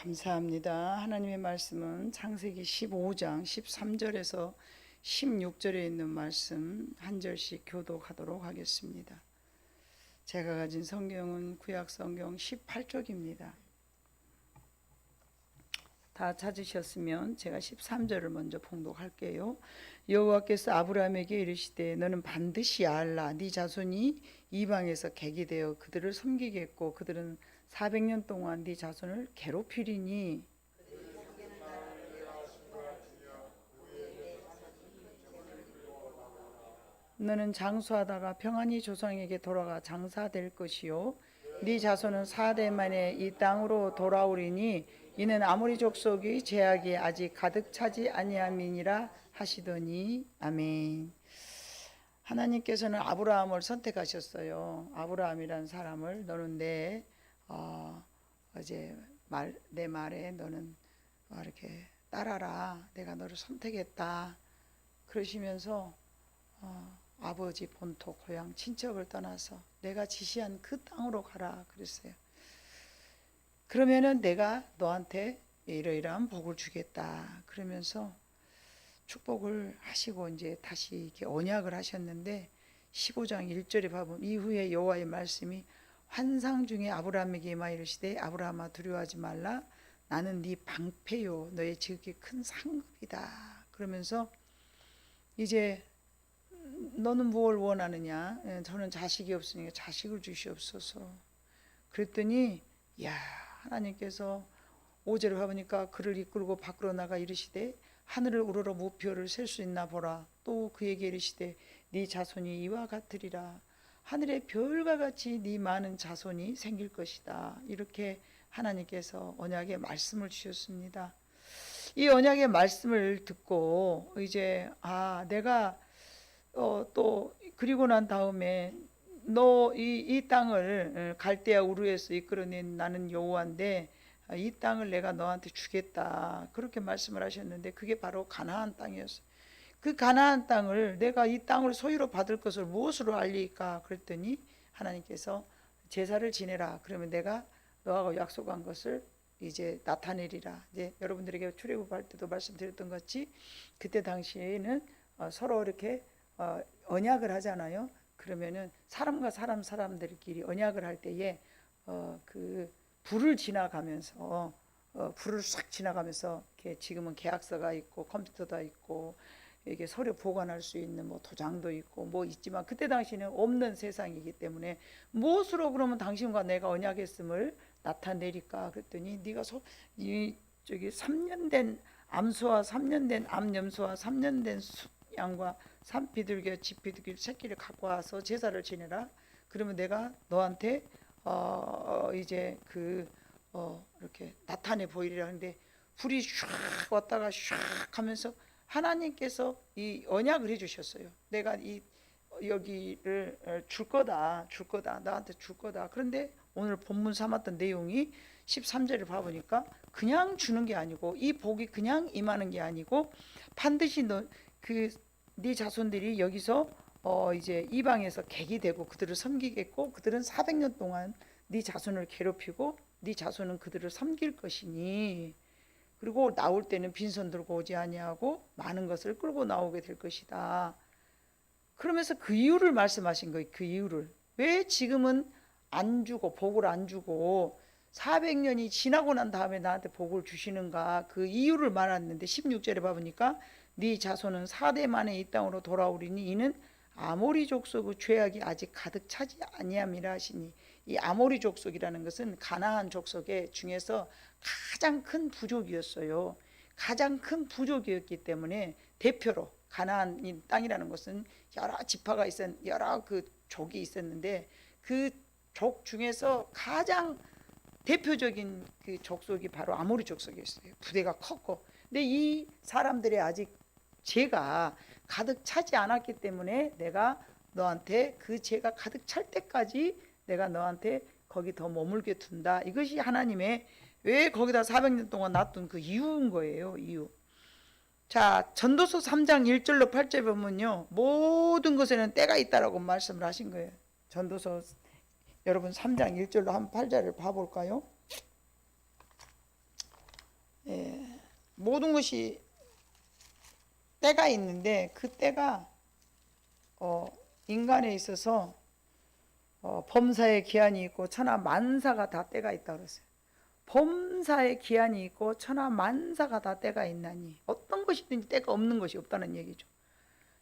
감사합니다. 하나님의 말씀은 창세기 15장 13절에서 16절에 있는 말씀 한 절씩 교독하도록 하겠습니다. 제가 가진 성경은 구약성경 18쪽입니다. 다 찾으셨으면 제가 13절을 먼저 봉독할게요. 여호와께서 아브라함에게 이르시되 너는 반드시 알라 네 자손이 이방에서 객이 되어 그들을 섬기겠고 그들은 400년 동안 네 자손을 괴롭히리니 너는 장수하다가 평안히 조상에게 돌아가 장사될 것이요 네 자손은 4대 만에 이 땅으로 돌아오리니 이는 아모리 족속의 죄악이 아직 가득 차지 아니함이니라 하시더니 아멘. 하나님께서는 아브라함을 선택하셨어요. 아브라함이라는 사람을 너는 내 말에 너는 이렇게 따라라. 내가 너를 선택했다. 그러시면서 아버지 본토 고향 친척을 떠나서 내가 지시한 그 땅으로 가라 그랬어요. 그러면은 내가 너한테 이러이러한 복을 주겠다 그러면서 축복을 하시고 이제 다시 이렇게 언약을 하셨는데 15장 1절에 보면 이후에 여호와의 말씀이 환상 중에 아브라함에게 임하여 이르시되 아브라함아 두려워하지 말라 나는 네 방패요 너의 지극히 큰 상급이다 그러면서 이제 너는 무엇을 원하느냐 저는 자식이 없으니까 자식을 주시옵소서 그랬더니 야 하나님께서 5절을 봐보니까 그를 이끌고 밖으로 나가 이르시되 하늘을 우러러 무표를 셀 수 있나 보라 또 그에게 이르시되 네 자손이 이와 같으리라 하늘의 별과 같이 네 많은 자손이 생길 것이다 이렇게 하나님께서 언약의 말씀을 주셨습니다. 이 언약의 말씀을 듣고 이제 내가 또 그리고 난 다음에 너 이 땅을 갈대아 우르에서 이끌어낸 나는 여호와인데 이 땅을 내가 너한테 주겠다 그렇게 말씀을 하셨는데 그게 바로 가나안 땅이었어요. 그 가나안 땅을 내가 이 땅을 소유로 받을 것을 무엇으로 알리까 그랬더니 하나님께서 제사를 지내라 그러면 내가 너하고 약속한 것을 이제 나타내리라. 이제 여러분들에게 출애굽할 때도 말씀드렸던 것 같이 그때 당시에는 서로 이렇게 언약을 하잖아요. 그러면은 사람과 사람들끼리 언약을 할 때에 그 불을 지나가면서 불을 싹 지나가면서 이렇게 지금은 계약서가 있고 컴퓨터도 있고 이게 서류 보관할 수 있는 뭐 도장도 있고 뭐 있지만 그때 당시는 없는 세상이기 때문에 무엇으로 그러면 당신과 내가 언약했음을 나타내리까 그랬더니 네가 저기 3년 된 암소와 3년 된 암염소와 3년 된 양과 산비둘기와 집비둘기 새끼를 갖고 와서 제사를 지내라. 그러면 내가 너한테 이제 이렇게 나타내 보이리라 하는데 불이 샥 왔다가 샥 하면서 하나님께서 이 언약을 해주셨어요. 내가 이 여기를 줄 거다 나한테 줄 거다. 그런데 오늘 본문 삼았던 내용이 13절을 봐보니까 그냥 주는 게 아니고 이 복이 그냥 임하는 게 아니고 반드시 네 자손들이 여기서 이제 이방에서 객이 되고 그들을 섬기겠고 그들은 400년 동안 네 자손을 괴롭히고 네 자손은 그들을 섬길 것이니 그리고 나올 때는 빈손 들고 오지 아니하고 많은 것을 끌고 나오게 될 것이다. 그러면서 그 이유를 말씀하신 거예요. 그 이유를 왜 지금은 안 주고 복을 안 주고 400년이 지나고 난 다음에 나한테 복을 주시는가 그 이유를 말했는데 16절에 봐보니까 네 자손은 4대 만에 이 땅으로 돌아오리니 이는 아모리 족속의 죄악이 아직 가득 차지 아니함이라 하시니 이 아모리 족속이라는 것은 가나안 족속의 중에서 가장 큰 부족이었어요. 가장 큰 부족이었기 때문에 대표로 가나안 땅이라는 것은 여러 지파가 여러 그 족이 있었는데 그 족 중에서 가장 대표적인 그 족속이 바로 아모리 족속이었어요. 부대가 컸고 근데 이 사람들의 아직 죄가 가득 차지 않았기 때문에 내가 너한테 그 죄가 가득 찰 때까지 내가 너한테 거기 더 머물게 둔다. 이것이 하나님의 왜 거기다 400년 동안 놔둔 그 이유인 거예요. 이유. 자, 전도서 3장 1절로 8절 보면요 모든 것에는 때가 있다라고 말씀을 하신 거예요. 전도서 여러분 3장 1절로 한 8절을 봐볼까요? 모든 것이 때가 있는데 그 때가 인간에 있어서 범사의 기한이 있고 천하 만사가 다 때가 있다고 그랬어요. 범사의 기한이 있고 천하 만사가 다 때가 있나니 어떤 것이든지 때가 없는 것이 없다는 얘기죠.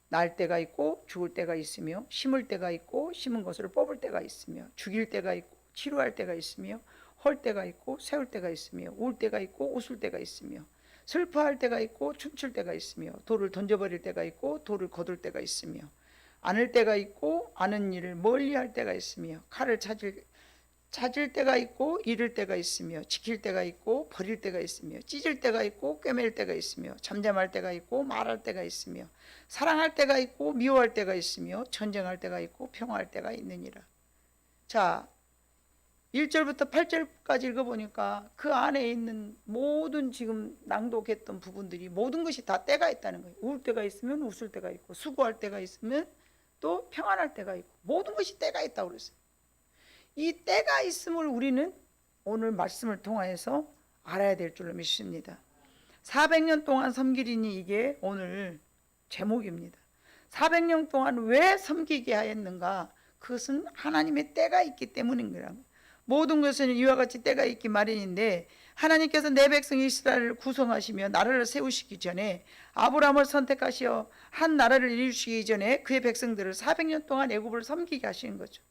날 때가 있고 죽을 때가 있으며, 심을 때가 있고 심은 것을 뽑을 때가 있으며, 죽일 때가 있고 치료할 때가 있으며, 헐 때가 있고 세울 때가 있으며, 울 때가 있고 웃을 때가 있으며, 슬퍼할 때가 있고 춤출 때가 있으며, 돌을 던져버릴 때가 있고 돌을 거둘 때가 있으며, 안을 때가 있고 아는 일을 멀리할 때가 있으며, 칼을 찾을 때가 있고 잃을 때가 있으며, 지킬 때가 있고 버릴 때가 있으며, 찢을 때가 있고 꿰맬 때가 있으며, 잠잠할 때가 있고 말할 때가 있으며, 사랑할 때가 있고 미워할 때가 있으며, 전쟁할 때가 있고 평화할 때가 있느니라. 자, 1절부터 8절까지 읽어보니까 그 안에 있는 모든 지금 낭독했던 부분들이 모든 것이 다 때가 있다는 거예요. 울 때가 있으면 웃을 때가 있고, 수고할 때가 있으면 또 평안할 때가 있고, 모든 것이 때가 있다고 그랬어요. 이 때가 있음을 우리는 오늘 말씀을 통하여서 알아야 될 줄로 믿습니다. 400년 동안 섬기리니 이게 오늘 제목입니다. 400년 동안 왜 섬기게 하였는가? 그것은 하나님의 때가 있기 때문인 거라고. 모든 것은 이와 같이 때가 있기 마련인데, 하나님께서 내 백성 이스라엘을 구성하시며 나라를 세우시기 전에, 아브라함을 선택하시어 한 나라를 이루시기 전에 그의 백성들을 400년 동안 애굽을 섬기게 하시는 거죠.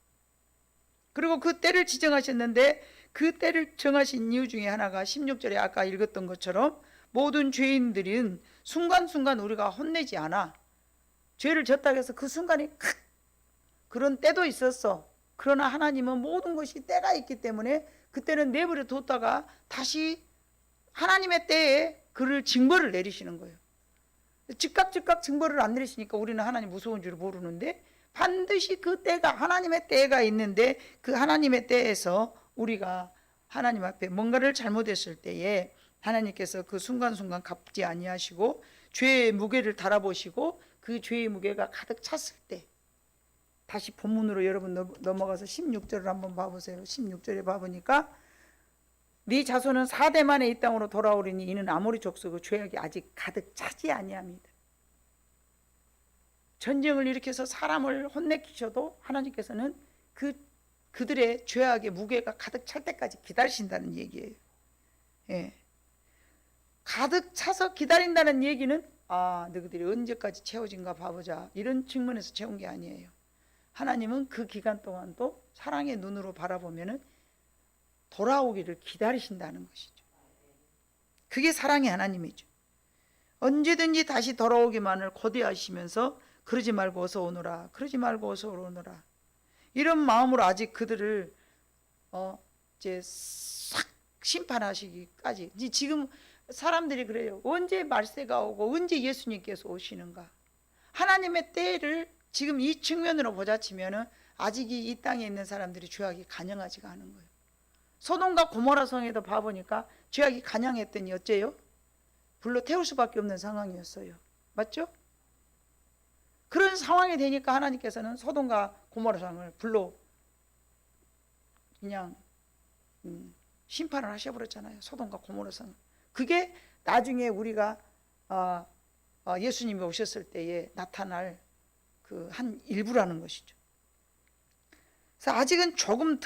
그리고 그 때를 지정하셨는데, 그 때를 정하신 이유 중에 하나가 16절에 아까 읽었던 것처럼 모든 죄인들은 순간순간 우리가 혼내지 않아. 죄를 졌다고 해서 그 순간에 그런 때도 있었어. 그러나 하나님은 모든 것이 때가 있기 때문에 그때는 내버려 뒀다가 다시 하나님의 때에 그를 징벌을 내리시는 거예요. 즉각 징벌을 안 내리시니까 우리는 하나님 무서운 줄 모르는데, 반드시 그 때가 하나님의 때가 있는데, 그 하나님의 때에서 우리가 하나님 앞에 뭔가를 잘못했을 때에 하나님께서 그 순간순간 갚지 아니하시고 죄의 무게를 달아보시고 그 죄의 무게가 가득 찼을 때, 다시 본문으로 여러분 넘어가서 16절을 한번 봐보세요. 16절에 봐보니까 네 자손은 4대 만에 이 땅으로 돌아오리니 이는 아모리 족속의 죄악이 아직 가득 차지 아니함이다. 전쟁을 일으켜서 사람을 혼내키셔도 하나님께서는 그들의 죄악의 무게가 가득 찰 때까지 기다리신다는 얘기예요. 예. 가득 차서 기다린다는 얘기는 너희들이 언제까지 채워진가 봐보자, 이런 측면에서 채운 게 아니에요. 하나님은 그 기간 동안도 사랑의 눈으로 바라보면은 돌아오기를 기다리신다는 것이죠. 그게 사랑의 하나님이죠. 언제든지 다시 돌아오기만을 고대하시면서 그러지 말고 어서 오너라, 그러지 말고 어서 오너라, 이런 마음으로 아직 그들을 이제 싹 심판하시기까지. 지금 사람들이 그래요. 언제 말세가 오고 언제 예수님께서 오시는가? 하나님의 때를 지금 이 측면으로 보자치면은 아직 이 땅에 있는 사람들이 죄악이 간영하지가 않은 거예요. 소돔과 고모라 성에도 봐보니까 죄악이 간영했더니 어째요? 불로 태울 수밖에 없는 상황이었어요. 맞죠? 그런 상황이 되니까 하나님께서는 소돔과 고모라 성을 불로 그냥 심판을 하셔버렸잖아요. 소돔과 고모라 성. 그게 나중에 우리가 예수님이 오셨을 때에 나타날 그 한 일부라는 것이죠. 그래서 아직은 조금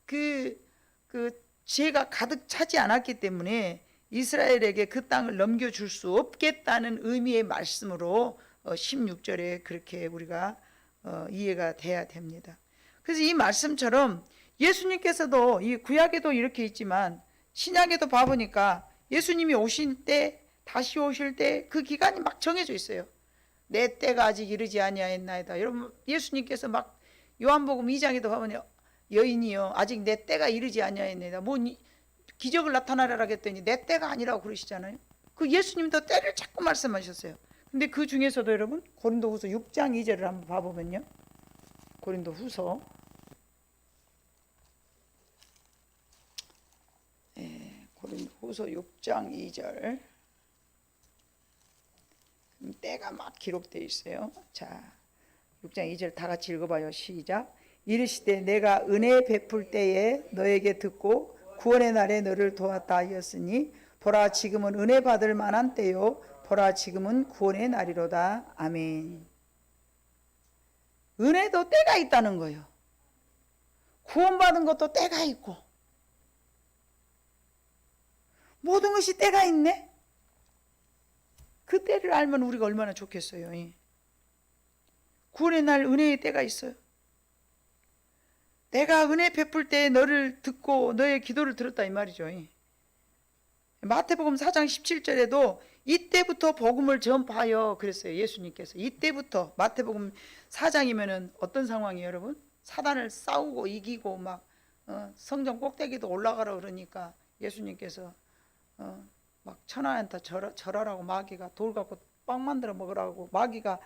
그 죄가 가득 차지 않았기 때문에 이스라엘에게 그 땅을 넘겨줄 수 없겠다는 의미의 말씀으로 16절에 그렇게 우리가 이해가 돼야 됩니다. 그래서 이 말씀처럼 예수님께서도 이 구약에도 이렇게 있지만 신약에도 봐보니까 예수님이 오신 때, 다시 오실 때 그 기간이 막 정해져 있어요. 내 때가 아직 이르지 아니하였나이다. 여러분, 예수님께서 막 요한복음 2장에도 보면 여인이여 아직 내 때가 이르지 아니하였나이다. 뭐 기적을 나타나라 했더니 내 때가 아니라고 그러시잖아요. 그 예수님도 때를 자꾸 말씀하셨어요. 근데 그 중에서도 여러분 고린도후서 6장 2절을 한번 봐보면요. 고린도후서 6장 2절. 때가 막 기록되어 있어요. 자, 6장 2절 다 같이 읽어봐요. 시작. 이르시되 내가 은혜 베풀 때에 너에게 듣고 구원의 날에 너를 도왔다 하였으니 보라 지금은 은혜 받을 만한 때요 보라 지금은 구원의 날이로다. 아멘. 은혜도 때가 있다는 거예요. 구원받은 것도 때가 있고 모든 것이 때가 있네. 그 때를 알면 우리가 얼마나 좋겠어요. 구원의 날 은혜의 때가 있어요. 내가 은혜 베풀 때 너를 듣고 너의 기도를 들었다 이 말이죠. 마태복음 4장 17절에도 이때부터 복음을 전파하여 그랬어요. 예수님께서 이때부터. 마태복음 4장이면은 어떤 상황이에요 여러분? 사단을 싸우고 이기고 막 성전 꼭대기도 올라가라 그러니까 예수님께서 막 천하한테 절하라고 마귀가 돌 갖고 빵 만들어 먹으라고 마귀가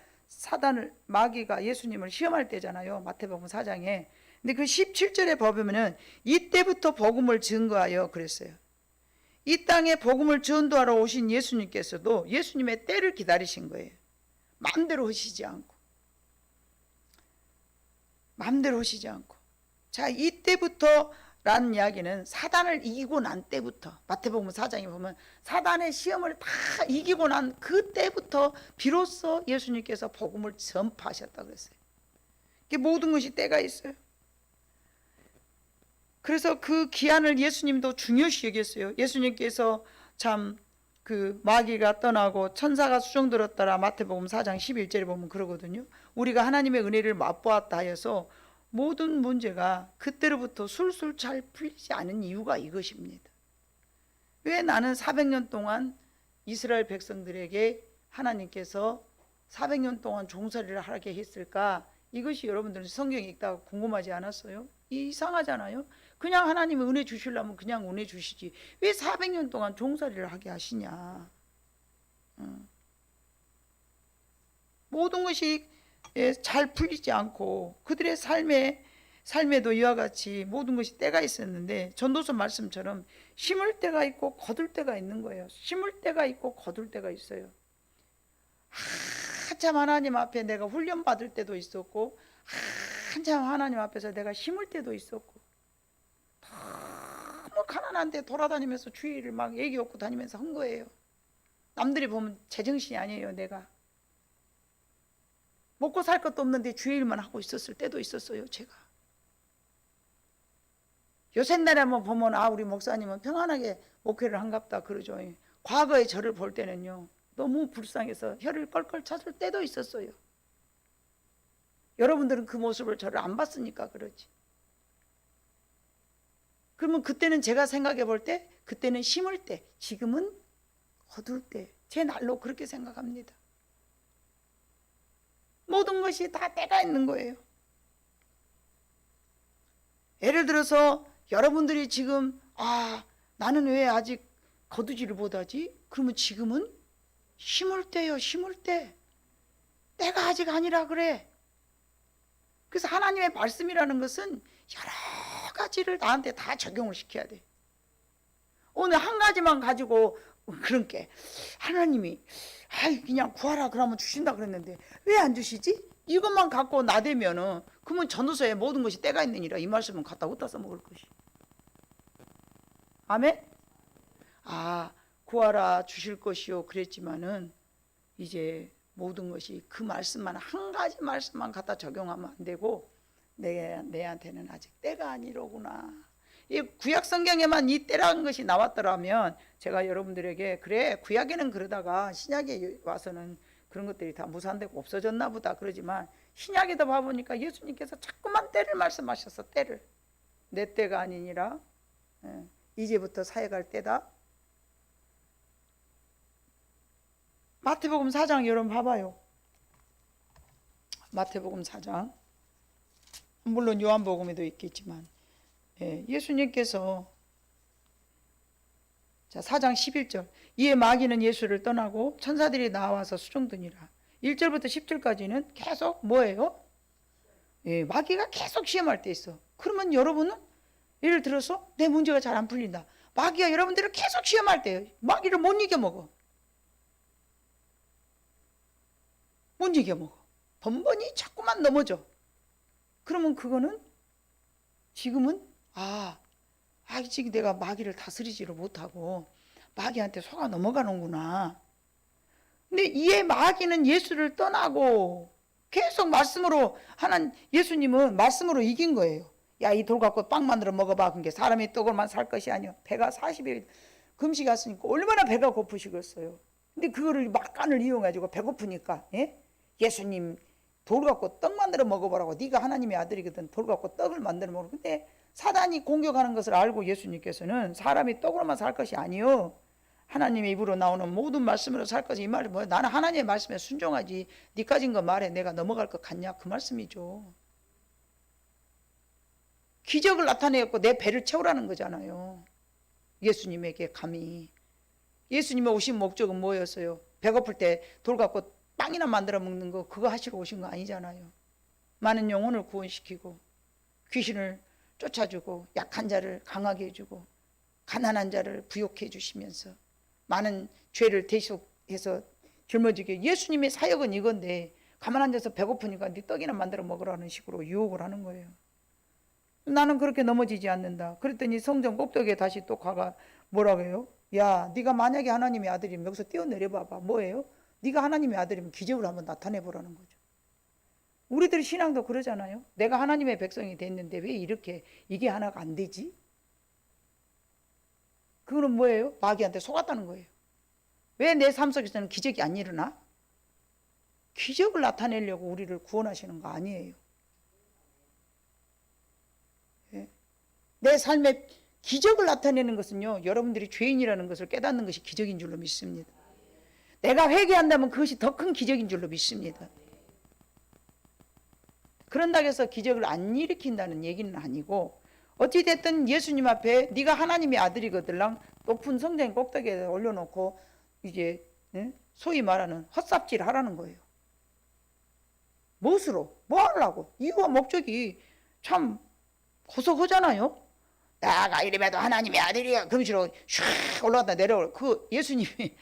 예수님을 시험할 때잖아요. 마태복음 4장에. 근데 그 17절에 보면은 이때부터 복음을 증거하여 그랬어요. 이 땅에 복음을 전도하러 오신 예수님께서도 예수님의 때를 기다리신 거예요. 마음대로 하시지 않고. 자, 이때부터 라는 이야기는 사단을 이기고 난 때부터, 마태복음 4장에 보면 사단의 시험을 다 이기고 난 그때부터 비로소 예수님께서 복음을 전파하셨다고 그랬어요. 이게 모든 것이 때가 있어요. 그래서 그 기한을 예수님도 중요시 여겼어요. 예수님께서 참 그 마귀가 떠나고 천사가 수종들었더라 마태복음 4장 11절에 보면 그러거든요. 우리가 하나님의 은혜를 맛보았다 하여서 모든 문제가 그때로부터 술술 잘 풀리지 않은 이유가 이것입니다. 왜 나는 400년 동안 이스라엘 백성들에게 하나님께서 400년 동안 종살이를 하게 했을까? 이것이 여러분들은 성경 읽다가 궁금하지 않았어요? 이상하잖아요. 그냥 하나님이 은혜 주시려면 그냥 은혜 주시지 왜 400년 동안 종살이를 하게 하시냐. 모든 것이 잘 풀리지 않고 그들의 삶에도 이와 같이 모든 것이 때가 있었는데 전도서 말씀처럼 심을 때가 있고 거둘 때가 있는 거예요. 심을 때가 있고 거둘 때가 있어요. 한참 하나님 앞에 내가 훈련받을 때도 있었고 한참 하나님 앞에서 내가 심을 때도 있었고 너무 가난한데 돌아다니면서 주의를 막 얘기 없고 다니면서 한 거예요. 남들이 보면 제정신이 아니에요. 내가 먹고 살 것도 없는데 주의 일만 하고 있었을 때도 있었어요. 제가 요새날에 한번 보면 우리 목사님은 평안하게 목회를 한갑다 그러죠. 과거에 저를 볼 때는요 너무 불쌍해서 혀를 껄껄 찼을 때도 있었어요. 여러분들은 그 모습을 저를 안 봤으니까 그러지. 그러면 그때는 제가 생각해 볼 때 그때는 심을 때, 지금은 거둘 때, 제 날로 그렇게 생각합니다. 모든 것이 다 때가 있는 거예요. 예를 들어서 여러분들이 지금 나는 왜 아직 거두지를 못하지? 그러면 지금은 심을 때요. 심을 때. 때가 아직 아니라 그래. 그래서 하나님의 말씀이라는 것은 여러 가지를 나한테 다 적용을 시켜야 돼. 오늘 한 가지만 가지고 그렇게 하나님이 그냥 구하라 그러면 주신다 그랬는데 왜 안 주시지? 이것만 갖고 나대면은 그러면 전도서에 모든 것이 때가 있느니라 이 말씀은 갖다 어디다 써먹을 것이. 아멘? 구하라 주실 것이요 그랬지만은 이제 모든 것이 그 말씀만 한 가지 말씀만 갖다 적용하면 안 되고 내한테는 아직 때가 아니로구나. 이 구약 성경에만 이 때라는 것이 나왔더라면 제가 여러분들에게 그래 구약에는 그러다가 신약에 와서는 그런 것들이 다 무산되고 없어졌나 보다 그러지만 신약에도 봐보니까 예수님께서 자꾸만 때를 말씀하셔서 때를 내 때가 아니니라 이제부터 사역할 때다. 마태복음 4장 여러분 봐봐요. 마태복음 4장 물론 요한복음에도 있겠지만 예수님께서 4장 11절 이에 마귀는 예수를 떠나고 천사들이 나와서 수종드니라. 1절부터 10절까지는 계속 뭐예요? 마귀가 계속 시험할 때 있어. 그러면 여러분은 예를 들어서 내 문제가 잘 안 풀린다. 마귀가 여러분들을 계속 시험할 때예요. 마귀를 못 이겨먹어. 못 이겨먹어. 번번이 자꾸만 넘어져. 그러면 그거는 지금은 지금 내가 마귀를 다스리지를 못하고 마귀한테 속아 넘어가는구나. 근데 이에 마귀는 예수를 떠나고 계속 말씀으로 예수님은 말씀으로 이긴 거예요. 야, 이 돌 갖고 빵 만들어 먹어봐. 그게 사람이 떡으로만 살 것이 아니요. 배가 40일 금식했으니까 얼마나 배가 고프시겠어요. 근데 그거를 막간을 이용해가지고 배고프니까 예수님 돌 갖고 떡 만들어 먹어보라고. 네가 하나님의 아들이거든. 돌 갖고 떡을 만들어 먹어. 근데 사단이 공격하는 것을 알고 예수님께서는 사람이 떡으로만 살 것이 아니요. 하나님의 입으로 나오는 모든 말씀으로 살 것이. 이 말이 뭐야? 나는 하나님의 말씀에 순종하지. 네 가진 거 말해. 내가 넘어갈 것 같냐? 그 말씀이죠. 기적을 나타내고 내 배를 채우라는 거잖아요. 예수님에게 감히. 예수님의 오신 목적은 뭐였어요? 배고플 때 돌 갖고 빵이나 만들어 먹는 거 그거 하시러 오신 거 아니잖아요. 많은 영혼을 구원시키고 귀신을 쫓아주고 약한 자를 강하게 해주고 가난한 자를 부욕해 주시면서 많은 죄를 대속해서 짊어지게. 예수님의 사역은 이건데 가만 앉아서 배고프니까 네 떡이나 만들어 먹으라는 식으로 유혹을 하는 거예요. 나는 그렇게 넘어지지 않는다. 그랬더니 성전 꼭대기에 다시 또 가가 뭐라고 해요? 야, 네가 만약에 하나님의 아들이면 여기서 뛰어내려 봐봐. 뭐예요? 네가 하나님의 아들이면 기적을 한번 나타내 보라는 거죠. 우리들 신앙도 그러잖아요. 내가 하나님의 백성이 됐는데 왜 이게 하나가 안 되지? 그거는 뭐예요? 마귀한테 속았다는 거예요. 왜 내 삶 속에서는 기적이 안 일어나? 기적을 나타내려고 우리를 구원하시는 거 아니에요. 내 삶에 기적을 나타내는 것은요, 여러분들이 죄인이라는 것을 깨닫는 것이 기적인 줄로 믿습니다. 내가 회개한다면 그것이 더 큰 기적인 줄로 믿습니다. 그런다고 해서 기적을 안 일으킨다는 얘기는 아니고, 어찌됐든 예수님 앞에 네가 하나님의 아들이거들랑 높은 성전 꼭대기에 올려놓고 이제 소위 말하는 헛삽질 하라는 거예요. 무엇으로? 뭐 하려고? 이유와 목적이 참 고속하잖아요. 내가 이름에도 하나님의 아들이야. 금시로 슉 올라갔다 내려올 그 예수님이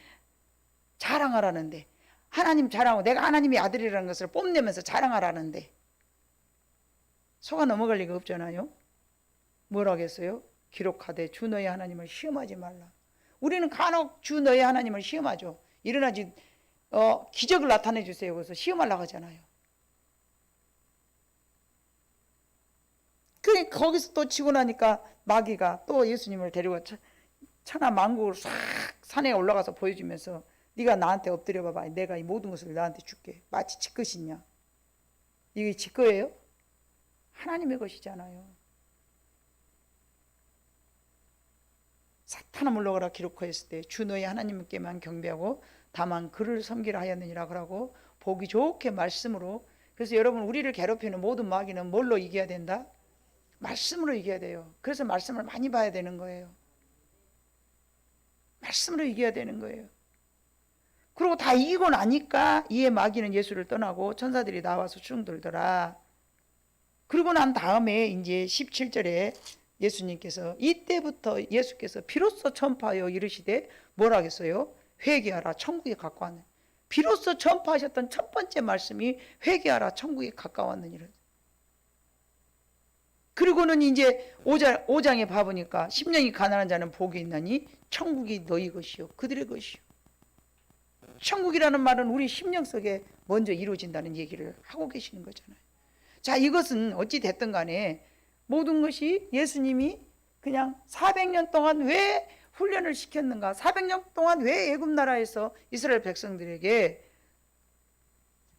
자랑하라는데, 하나님 자랑하고 내가 하나님의 아들이라는 것을 뽐내면서 자랑하라는데 속아 넘어갈 리가 없잖아요. 뭐라겠어요? 기록하되 주 너의 하나님을 시험하지 말라. 우리는 간혹 주 너의 하나님을 시험하죠. 일어나지 기적을 나타내 주세요. 그래서 시험하려고 하잖아요. 거기서 또 치고 나니까 마귀가 또 예수님을 데리고 천하 만국을 싹 산에 올라가서 보여주면서 네가 나한테 엎드려 봐봐. 내가 이 모든 것을 너한테 줄게. 마치 지 것이냐? 이게 지 거예요? 하나님의 것이잖아요. 사탄아 물러가라 기록하였을 때 주 너의 하나님께만 경배하고 다만 그를 섬기라 하였느니라 그러고 보기 좋게 말씀으로. 그래서 여러분, 우리를 괴롭히는 모든 마귀는 뭘로 이겨야 된다? 말씀으로 이겨야 돼요. 그래서 말씀을 많이 봐야 되는 거예요. 말씀으로 이겨야 되는 거예요. 그리고 다 이기고 나니까 이에 마귀는 예수를 떠나고 천사들이 나와서 충돌더라. 그리고 난 다음에 이제 17절에 예수님께서 이때부터 예수께서 비로소 전파하여 이르시되 뭐라 하겠어요? 회개하라 천국에 가까웠느니라. 비로소 전파하셨던 첫 번째 말씀이 회개하라 천국에 가까웠느니라. 그리고는 이제 5장에 봐보니까 심령이 가난한 자는 복이 있나니 천국이 너희 것이요 그들의 것이요. 천국이라는 말은 우리 심령 속에 먼저 이루어진다는 얘기를 하고 계시는 거잖아요. 자, 이것은 어찌 됐든 간에 모든 것이 예수님이 그냥 400년 동안 왜 훈련을 시켰는가, 400년 동안 왜 애굽 나라에서 이스라엘 백성들에게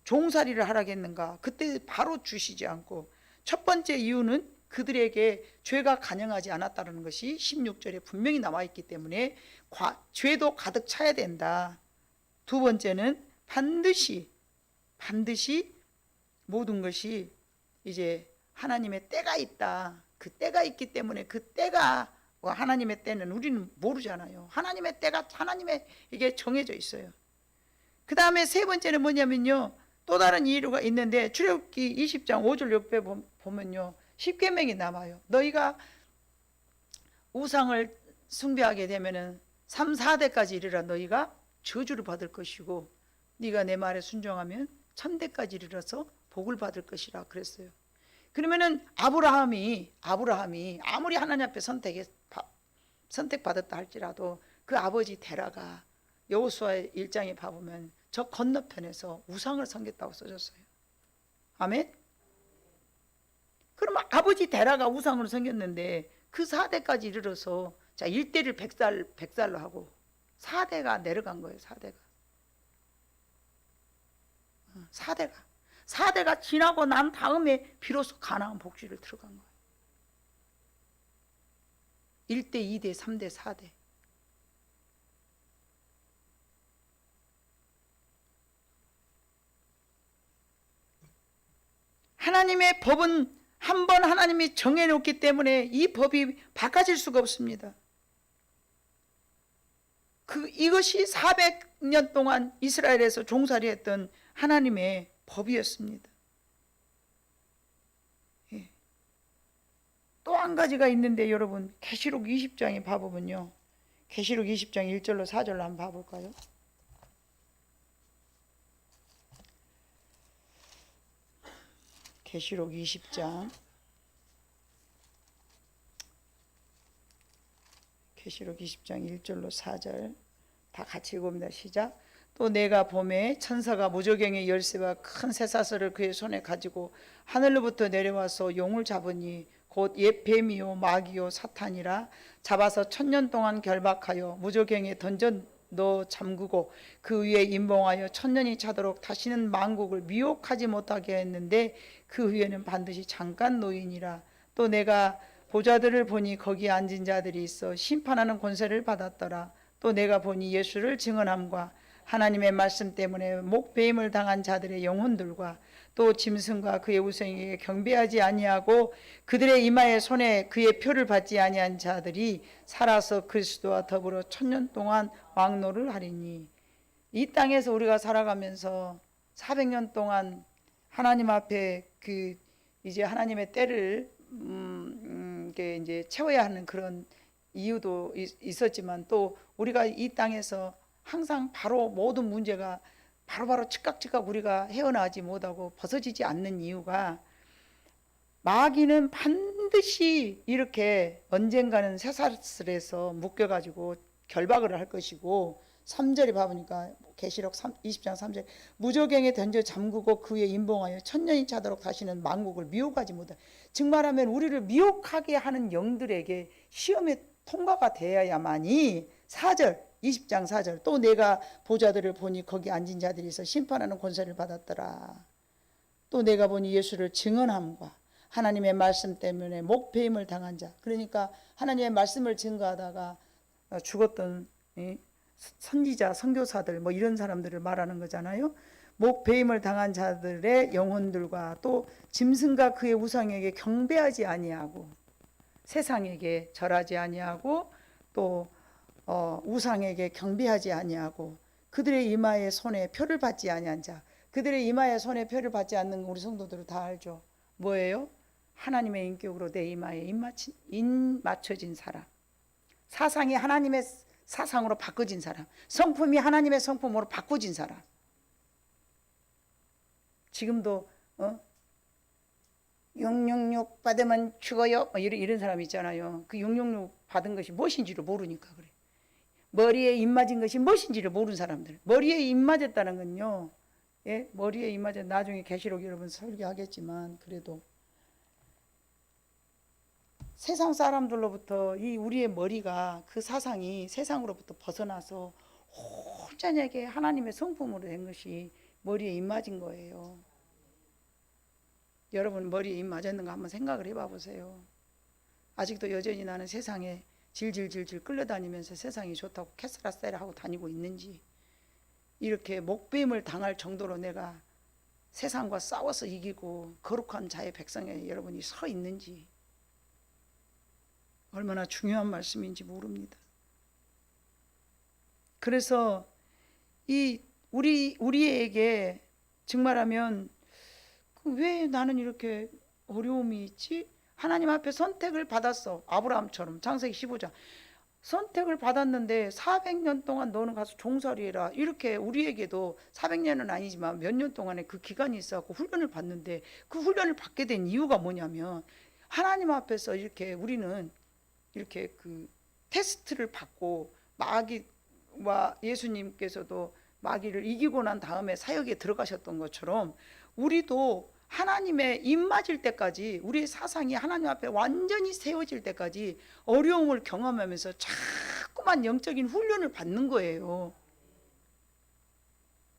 종살이를 하라고 했는가, 그때 바로 주시지 않고, 첫 번째 이유는 그들에게 죄가 간영하지 않았다는 것이 16절에 분명히 나와 있기 때문에 죄도 가득 차야 된다. 두 번째는 반드시 모든 것이 이제 하나님의 때가 있다. 그 때가 있기 때문에 그 때가 하나님의 때는 우리는 모르잖아요. 하나님의 때가 하나님의 이게 정해져 있어요. 그 다음에 세 번째는 뭐냐면요, 또 다른 이유가 있는데 출애굽기 20장 5절 6배 보면요, 십계명이 남아요. 너희가 우상을 숭배하게 되면은 3, 4대까지 이르러 너희가 저주를 받을 것이고 네가 내 말에 순종하면 1000대까지 이르러서 복을 받을 것이라 그랬어요. 그러면은 아브라함이 아무리 하나님 앞에 선택받았다 할지라도 그 아버지 데라가 여호수아의 1장에 봐보면 저 건너편에서 우상을 섬겼다고 써졌어요. 아멘. 그러면 아버지 데라가 우상을 섬겼는데 그 4대까지 이르러서 자 1대를 100살로 하고 4대가 내려간 거예요. 4대가 지나고 난 다음에 비로소 가나안 복지를 들어간 거예요. 1대, 2대, 3대, 4대. 하나님의 법은 한 번 하나님이 정해놓기 때문에 이 법이 바꿔질 수가 없습니다. 이것이 400년 동안 이스라엘에서 종살이 했던 하나님의 법이었습니다. 예. 또 한 가지가 있는데 여러분 계시록 20장에 봐보면요. 계시록 20장 1절로 4절로 한번 봐볼까요? 계시록 20장 계시록 20장 1절로 4절 다 같이 읽어봅니다. 시작. 또 내가 봄에 천사가 무저갱의 열쇠와 큰 쇠사슬을 그의 손에 가지고 하늘로부터 내려와서 용을 잡으니 곧 옛 뱀이요 마귀요 사탄이라 잡아서 1000년 동안 결박하여 무저갱에 던져 넣어 잠그고 그 위에 임봉하여 1000년이 차도록 다시는 만국을 미혹하지 못하게 했는데 그 후에는 반드시 잠깐 노이니라. 또 내가 보좌들을 보니 거기에 앉은 자들이 있어 심판하는 권세를 받았더라. 또 내가 보니 예수를 증언함과 하나님의 말씀 때문에 목배임을 당한 자들의 영혼들과 또 짐승과 그의 우상에게 경배하지 아니하고 그들의 이마에 손에 그의 표를 받지 아니한 자들이 살아서 그리스도와 더불어 1000년 동안 왕노를 하리니. 이 땅에서 우리가 살아가면서 400년 동안 하나님 앞에 이제 하나님의 때를 이제 채워야 하는 그런 이유도 있었지만 또 우리가 이 땅에서 항상 바로 모든 문제가 바로바로 즉각 우리가 헤어나지 못하고 벗어지지 않는 이유가 마귀는 반드시 이렇게 언젠가는 쇠사슬에서 묶여가지고 결박을 할 것이고 3절에 봐보니까 계시록 20장 3절 무저갱에 던져 잠그고 그 위에 임봉하여 1000년이 차도록 다시는 만국을 미혹하지 못하다. 즉 말하면 우리를 미혹하게 하는 영들에게 시험에 통과가 되어야만이 4절 20장 4절 또 내가 보좌들을 보니 거기 앉은 자들이 있어 심판하는 권세를 받았더라. 또 내가 보니 예수를 증언함과 하나님의 말씀 때문에 목배임을 당한 자, 그러니까 하나님의 말씀을 증거하다가 죽었던 선지자 선교사들 뭐 이런 사람들을 말하는 거잖아요. 목배임을 당한 자들의 영혼들과 또 짐승과 그의 우상에게 경배하지 아니하고 세상에게 절하지 아니하고 또 우상에게 경배하지 아니하고 그들의 이마에 손에 표를 받지 아니한 자. 그들의 이마에 손에 표를 받지 않는 우리 성도들은 다 알죠. 뭐예요? 하나님의 인격으로 내 이마에 인 맞춰진 사람, 사상이 하나님의 사상으로 바꿔진 사람, 성품이 하나님의 성품으로 바꿔진 사람. 지금도 666 받으면 죽어요 이런 사람 있잖아요. 그 666 받은 것이 무엇인지를 모르니까 그래. 머리에 입 맞은 것이 무엇인지를 모르는 사람들. 머리에 입 맞았다는 건요, 예? 머리에 입 맞은, 나중에 계시록 여러분 설교하겠지만 그래도 세상 사람들로부터 이 우리의 머리가 그 사상이 세상으로부터 벗어나서 온전하게 하나님의 성품으로 된 것이 머리에 입 맞은 거예요. 여러분 머리에 입 맞았는가 한번 생각을 해봐 보세요. 아직도 여전히 나는 세상에 질질질질 끌려다니면서 세상이 좋다고 캐스라세라 하고 다니고 있는지, 이렇게 목배임을 당할 정도로 내가 세상과 싸워서 이기고 거룩한 자의 백성에 여러분이 서 있는지 얼마나 중요한 말씀인지 모릅니다. 그래서 이 우리에게 정말하면 왜 나는 이렇게 어려움이 있지? 하나님 앞에 선택을 받았어. 아브라함처럼 창세기 15장 선택을 받았는데 400년 동안 너는 가서 종살이해라. 이렇게 우리에게도 400년은 아니지만 몇 년 동안의 그 기간이 있어서 훈련을 받는데, 그 훈련을 받게 된 이유가 뭐냐면 하나님 앞에서 이렇게 우리는 이렇게 그 테스트를 받고 마귀와 예수님께서도 마귀를 이기고 난 다음에 사역에 들어가셨던 것처럼 우리도 하나님의 입 맞을 때까지, 우리의 사상이 하나님 앞에 완전히 세워질 때까지 어려움을 경험하면서 자꾸만 영적인 훈련을 받는 거예요.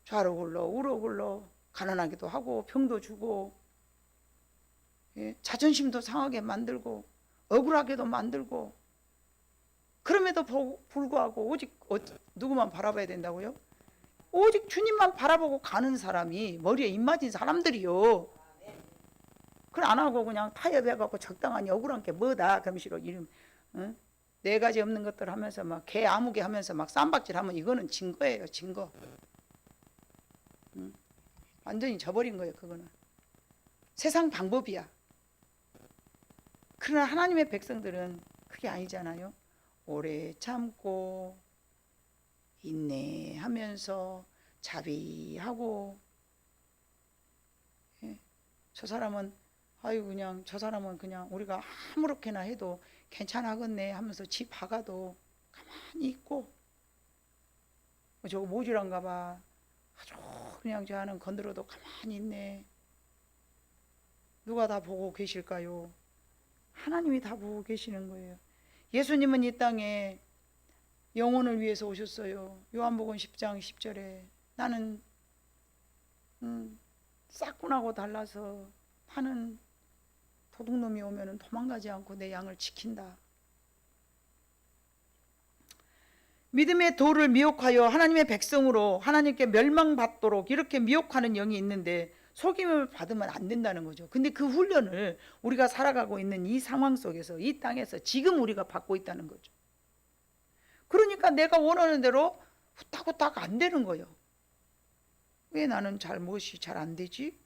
좌로 굴러 우로 굴러 가난하기도 하고 병도 주고, 자존심도 상하게 만들고 억울하게도 만들고, 그럼에도 불구하고 오직 누구만 바라봐야 된다고요? 오직 주님만 바라보고 가는 사람이, 머리에 입 맞은 사람들이요. 그걸 안 하고 그냥 타협해갖고 적당하니 억울한 게 뭐다 그러면서 이름, 네 가지 없는 것들 하면서 막 개 아무개 하면서 막 쌈박질하면 이거는 증거예요. 증거. 완전히 져버린 거예요. 그거는 세상 방법이야. 그러나 하나님의 백성들은 그게 아니잖아요. 오래 참고 인내하면서 자비하고, 저 사람은 아유 그냥 저 사람은 그냥 우리가 아무렇게나 해도 괜찮아겠네 하면서 지 박아도 가만히 있고, 저거 모질한가 봐 아주 그냥 저 하는 건드려도 가만히 있네. 누가 다 보고 계실까요? 하나님이 다 보고 계시는 거예요. 예수님은 이 땅에 영혼을 위해서 오셨어요. 요한복음 10장 10절에 나는 싹군하고 달라서 나는 도둑놈이 오면 도망가지 않고 내 양을 지킨다. 믿음의 도를 미혹하여 하나님의 백성으로 하나님께 멸망받도록 이렇게 미혹하는 영이 있는데 속임을 받으면 안 된다는 거죠. 근데 그 훈련을 우리가 살아가고 있는 이 상황 속에서, 이 땅에서 지금 우리가 받고 있다는 거죠. 그러니까 내가 원하는 대로 후딱후딱 안 되는 거예요. 왜 나는 잘못이 잘 안 되지?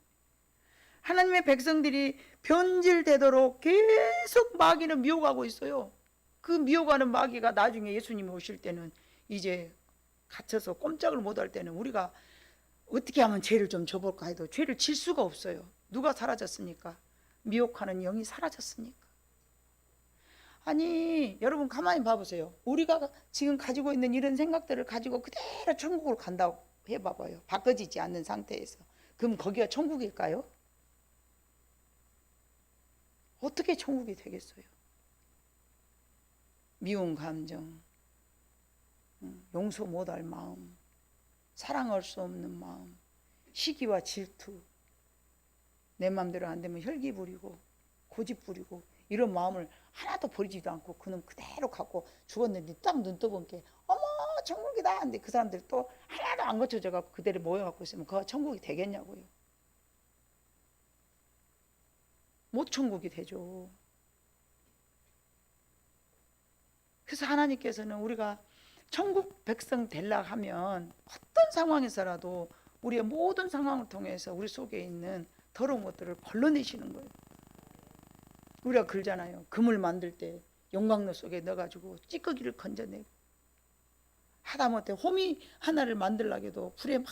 하나님의 백성들이 변질되도록 계속 마귀는 미혹하고 있어요. 그 미혹하는 마귀가 나중에 예수님이 오실 때는 이제 갇혀서 꼼짝을 못할 때는 우리가 어떻게 하면 죄를 좀 져볼까 해도 죄를 질 수가 없어요. 누가 사라졌습니까? 미혹하는 영이 사라졌으니까. 아니 여러분 가만히 봐보세요. 우리가 지금 가지고 있는 이런 생각들을 가지고 그대로 천국을 간다고 해봐봐요. 바꿔지지 않는 상태에서. 그럼 거기가 천국일까요? 어떻게 천국이 되겠어요? 미운 감정, 용서 못할 마음, 사랑할 수 없는 마음, 시기와 질투, 내 마음대로 안 되면 혈기 부리고 고집 부리고, 이런 마음을 하나도 버리지도 않고 그놈 그대로 갖고 죽었는데 딱 눈 떠본 게 어머 천국이다. 근데 그 사람들 또 하나도 안 고쳐져 갖고 그대로 모여갖고 있으면 그거 천국이 되겠냐고요. 못 천국이 되죠. 그래서 하나님께서는 우리가 천국 백성 되려고 하면 어떤 상황에서라도 우리의 모든 상황을 통해서 우리 속에 있는 더러운 것들을 걸러내시는 거예요. 우리가 그러잖아요. 금을 만들 때 용광로 속에 넣어가지고 찌꺼기를 건져내고, 하다못해 호미 하나를 만들려고 해도 불에 막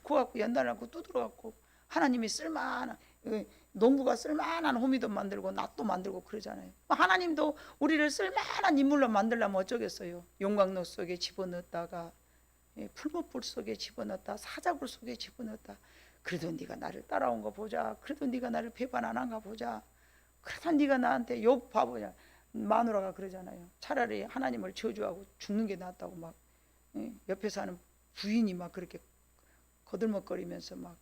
구워갖고 연단하고 두드려갖고 하나님이 쓸만한, 농부가 쓸만한 호미도 만들고 낫도 만들고 그러잖아요. 하나님도 우리를 쓸만한 인물로 만들려면 어쩌겠어요. 용광로 속에 집어넣었다가 풀무불 속에 집어넣었다, 사자굴 속에 집어넣었다. 그래도 네가 나를 따라온 거 보자. 그래도 네가 나를 배반 안 한가 보자. 그래도 네가 나한테 욥 바보냐. 마누라가 그러잖아요. 차라리 하나님을 저주하고 죽는 게 낫다고 막 옆에 사는 부인이 막 그렇게 거들먹거리면서 막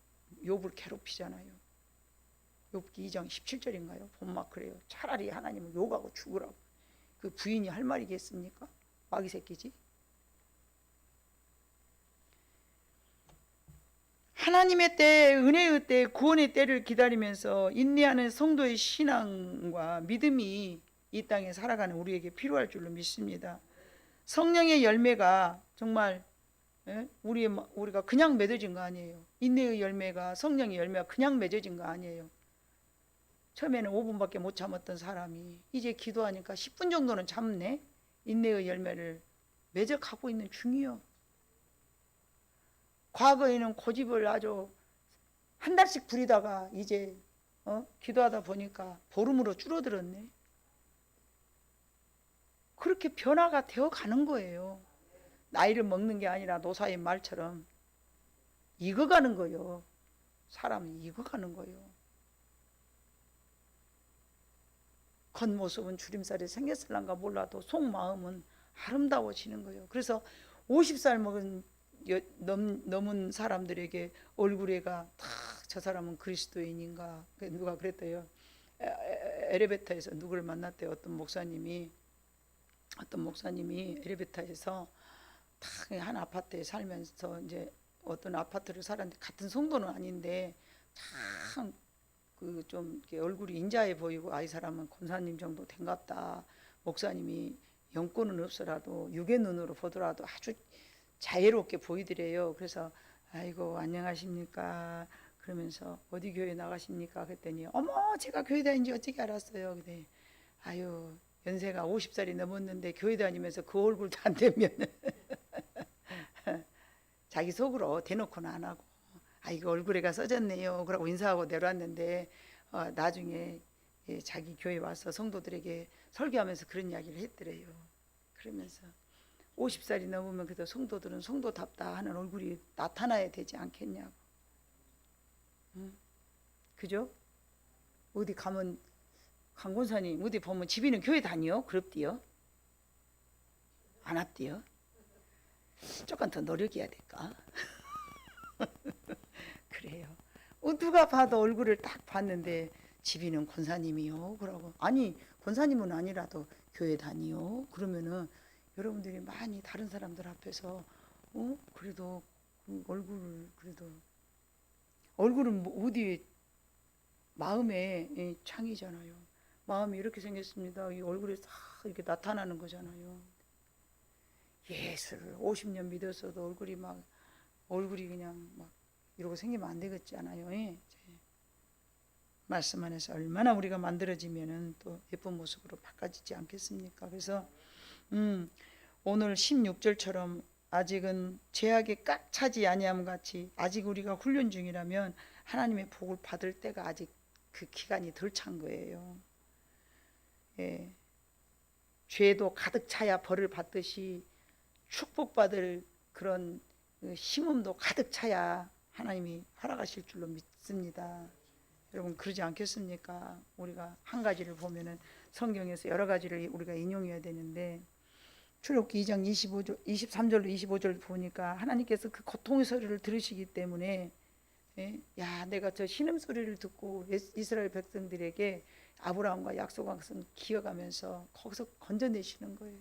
욥을 괴롭히잖아요. 욥기 2장 17절인가요? 보면 막 그래요. 차라리 하나님을 욕하고 죽으라고. 그 부인이 할 말이겠습니까? 마귀 새끼지. 하나님의 때, 은혜의 때, 구원의 때를 기다리면서 인내하는 성도의 신앙과 믿음이 이 땅에 살아가는 우리에게 필요할 줄로 믿습니다. 성령의 열매가 정말 우리가 그냥 맺어진 거 아니에요. 인내의 열매가, 성령의 열매가 그냥 맺어진 거 아니에요. 처음에는 5분밖에 못 참았던 사람이 이제 기도하니까 10분 정도는 참네. 인내의 열매를 맺어가고 있는 중이요. 과거에는 고집을 아주 한 달씩 부리다가 이제 기도하다 보니까 보름으로 줄어들었네. 그렇게 변화가 되어 가는 거예요. 나이를 먹는 게 아니라 노사의 말처럼 익어가는 거요. 사람은 익어가는 거요. 겉모습은 주림살이 생겼을란가 몰라도 속마음은 아름다워지는 거예요. 그래서 50살 먹은 넘은 사람들에게 얼굴에가 다 저 사람은 그리스도인인가 누가 그랬대요. 엘리베이터에서 누구를 만났대요. 어떤 목사님이 엘리베이터에서 다 한 아파트에 살면서 이제 어떤 아파트를 살았는데 같은 성도는 아닌데 참 그 좀 얼굴이 인자해 보이고 이 사람은 권사님 정도 된갑다. 목사님이 영권은 없어라도 육의 눈으로 보더라도 아주 자애롭게 보이더래요. 그래서 아이고 안녕하십니까 그러면서 어디 교회 나가십니까 그랬더니 어머 제가 교회 다닌지 어떻게 알았어요. 그래 아유 연세가 50살이 넘었는데 교회 다니면서 그 얼굴도 안 되면 자기 속으로 대놓고는 안 하고 이거 얼굴에가 써졌네요 그러고 인사하고 내려왔는데 나중에 자기 교회 와서 성도들에게 설교하면서 그런 이야기를 했더래요. 그러면서 50살이 넘으면 그래도 성도들은 성도답다 하는 얼굴이 나타나야 되지 않겠냐고. 그죠? 어디 가면 강권사님 어디 보면 집이는 교회 다니요? 그럽디요? 안 왔디요? 조금 더 노력해야 될까? 그래요. 누가 봐도 얼굴을 딱 봤는데 집이는 권사님이요? 그러고 아니 권사님은 아니라도 교회 다니요? 그러면은 여러분들이 많이 다른 사람들 앞에서 그래도 그 얼굴은 뭐 어디 마음의 창이잖아요. 마음이 이렇게 생겼습니다. 이 얼굴에 싹 이렇게 나타나는 거잖아요. 예수를 50년 믿었어도 얼굴이 그냥 막 이러고 생기면 안 되겠잖아요. 말씀 안에서 얼마나 우리가 만들어지면은 또 예쁜 모습으로 바꿔지지 않겠습니까? 그래서 오늘 16절처럼 아직은 제약에 꽉 차지 아니함 같이 아직 우리가 훈련 중이라면 하나님의 복을 받을 때가 아직 그 기간이 덜 찬 거예요. 예. 죄도 가득 차야 벌을 받듯이 축복받을 그런 심음도 가득 차야 하나님이 허락하실 줄로 믿습니다. 여러분 그러지 않겠습니까? 우리가 한 가지를 보면은 성경에서 여러 가지를 우리가 인용해야 되는데 출애굽기 2장 23절로 25절 보니까 하나님께서 그 고통의 소리를 들으시기 때문에 야 내가 저 신음소리를 듣고 이스라엘 백성들에게 아브라함과 약속한 것은 기억하면서 거기서 건져내시는 거예요.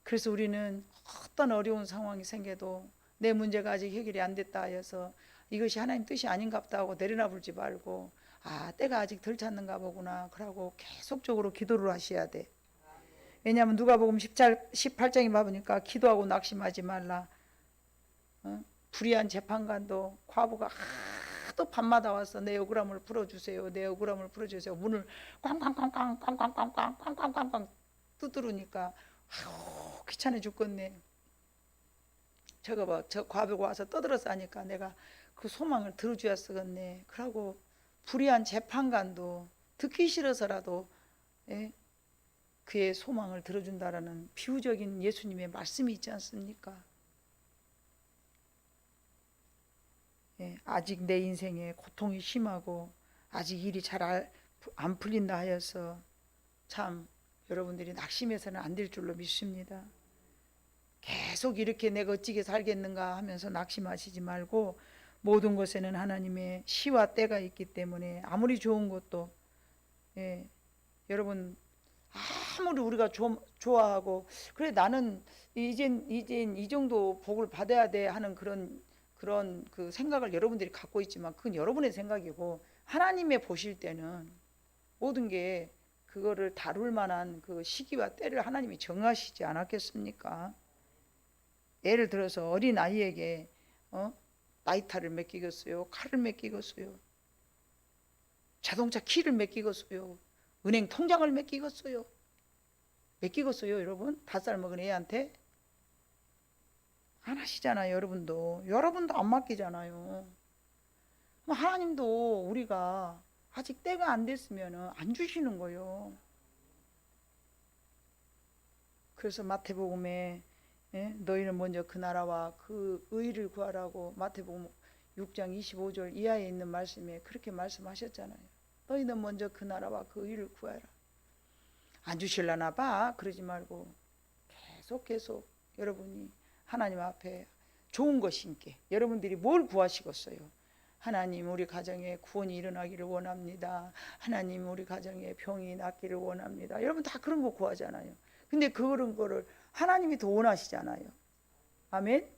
그래서 우리는 어떤 어려운 상황이 생겨도 내 문제가 아직 해결이 안 됐다 하여서 이것이 하나님 뜻이 아닌가 보다 하고 내려놔불지 말고 때가 아직 덜 찼는가 보구나 그러고 계속적으로 기도를 하셔야 돼. 왜냐하면 누가복음 18장에 봐보니까 기도하고 낙심하지 말라. 불의한 재판관도 과부가 하도 밤마다 와서 내 억울함을 풀어주세요. 내 억울함을 풀어주세요. 문을 꽝꽝꽝꽝꽝꽝꽝꽝꽝꽝꽝 두드리니까 귀찮아 죽겠네. 저거 봐, 저 과부가 와서 떠들어서 하니까 내가 그 소망을 들어줘야 쓰겠네. 그러고 불의한 재판관도 듣기 싫어서라도 그의 소망을 들어준다라는 비유적인 예수님의 말씀이 있지 않습니까? 아직 내 인생에 고통이 심하고 아직 일이 잘 안 풀린다 하여서 참 여러분들이 낙심해서는 안 될 줄로 믿습니다. 계속 이렇게 내가 어찌게 살겠는가 하면서 낙심하시지 말고 모든 것에는 하나님의 시와 때가 있기 때문에 아무리 좋은 것도 여러분 아무리 우리가 좋아하고 그래 나는 이젠 이 정도 복을 받아야 돼 하는 그런 그 생각을 여러분들이 갖고 있지만 그건 여러분의 생각이고 하나님의 보실 때는 모든 게 그거를 다룰 만한 그 시기와 때를 하나님이 정하시지 않았겠습니까? 예를 들어서 어린 아이에게 라이터를 맡기겠어요? 칼을 맡기겠어요? 자동차 키를 맡기겠어요? 은행 통장을 맡기겠어요? 맡기겠어요 여러분? 5살 먹은 애한테? 안 하시잖아요. 여러분도 안 맡기잖아요. 하나님도 우리가 아직 때가 안 됐으면 안 주시는 거예요. 그래서 마태복음에 예? 너희는 먼저 그 나라와 그 의를 구하라고 마태복음 6장 25절 이하에 있는 말씀에 그렇게 말씀하셨잖아요. 너희는 먼저 그 나라와 그 의를 구하라. 안 주실라나 봐. 그러지 말고 계속 여러분이 하나님 앞에 좋은 것인께 여러분들이 뭘 구하시겠어요? 하나님 우리 가정에 구원이 일어나기를 원합니다. 하나님 우리 가정에 병이 낫기를 원합니다. 여러분 다 그런 거 구하잖아요. 근데 그런 거를 하나님이 더 원하시잖아요. 아멘.